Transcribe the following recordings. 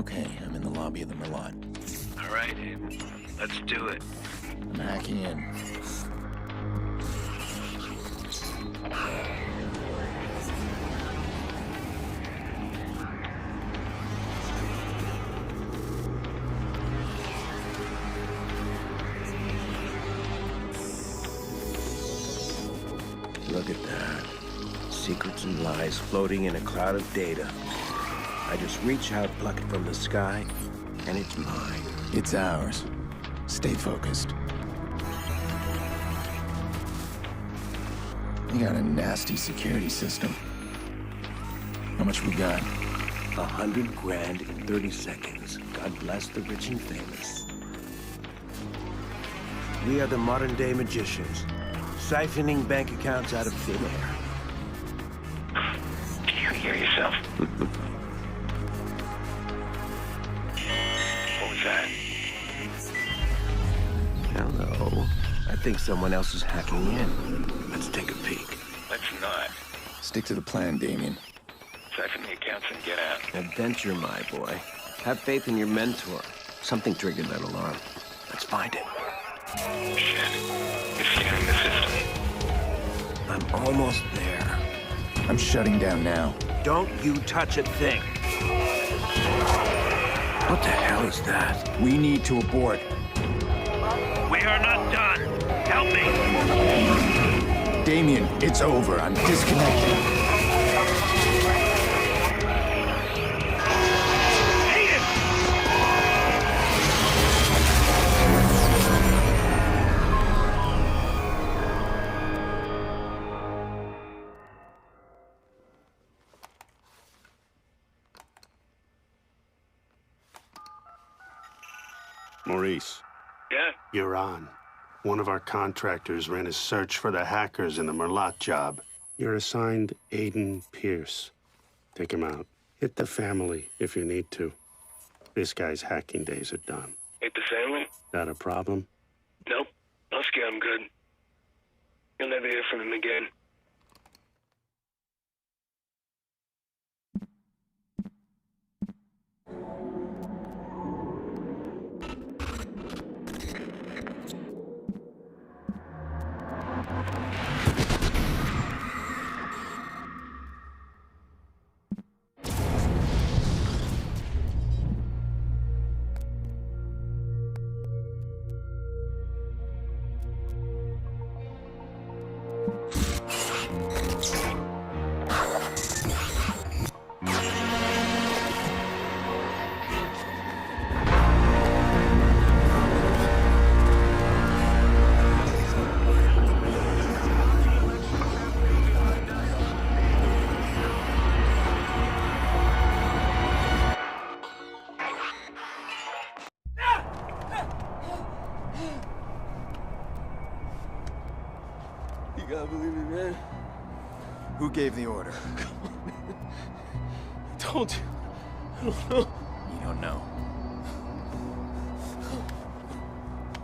Okay, I'm in the lobby of the Merlot. All right, let's do it. I'm hacking in. Look at that. Secrets and lies floating in a cloud of data. I just reach out, pluck it from the sky, and it's mine. It's ours. Stay focused. You got a nasty security system. How much we got? 100 grand in 30 seconds. God bless the rich and famous. We are the modern-day magicians, siphoning bank accounts out of thin air. Do you hear yourself? What was that? Hello. I think someone else is hacking in. Let's take a peek. Let's not. Stick to the plan, Damien. Siphon the accounts and get out. Adventure, my boy. Have faith in your mentor. Something triggered that alarm. Let's find it. Shit. It's scanning the system. I'm almost there. I'm shutting down now. Don't you touch a thing. What the hell is that? We need to abort. We are not done. Help me. Damien, it's over. I'm disconnected. Maurice. Yeah? You're on. One of our contractors ran a search for the hackers in the Merlot job. You're assigned Aiden Pierce. Take him out. Hit the family if you need to. This guy's hacking days are done. Hit the family? That a problem? Nope. Husky, I'm good. You'll never hear from him again. You gotta believe me, man. Who gave the order? Don't. I don't know. You don't know.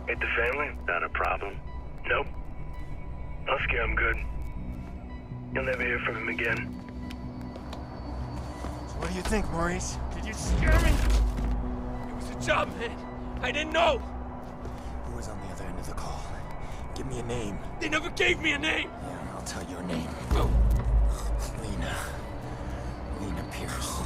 Hit the family? Not a problem. Nope. Husky, I'm good. You'll never hear from him again. So what do you think, Maurice? Did you scare me? It was a job, man. I didn't know. Who was on the other end of the call? Give me a name. They never gave me a name. Yeah, I'll tell you her name. Lena. Lena Pierce.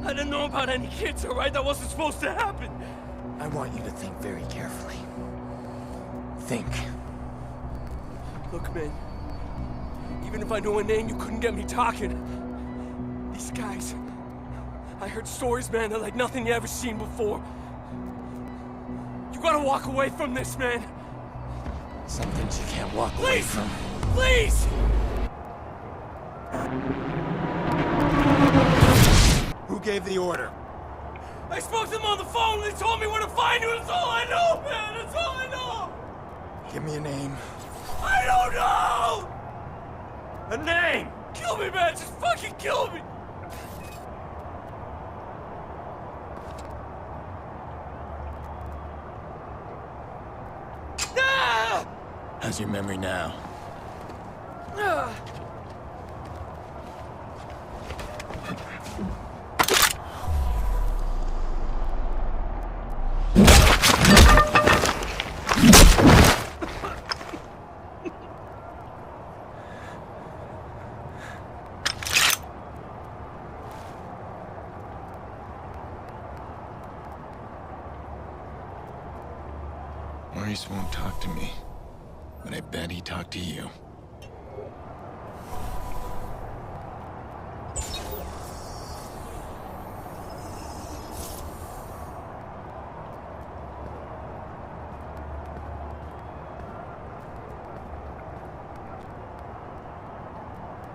I didn't know about any kids, all right? That wasn't supposed to happen. I want you to think very carefully. Think. Look, man. Even if I knew a name, you couldn't get me talking. These guys... I heard stories, man, they're like nothing you ever seen before. You gotta walk away from this, man. Some things you can't walk away Please! from. Please! Who gave the order? I spoke to them on the phone, they told me where to find you, that's all I know, man! That's all I know! Give me a name. I don't know! A name! Kill me, man! Just fucking kill me! No! How's your memory now? Maurice won't talk to me, but I bet he talked to you.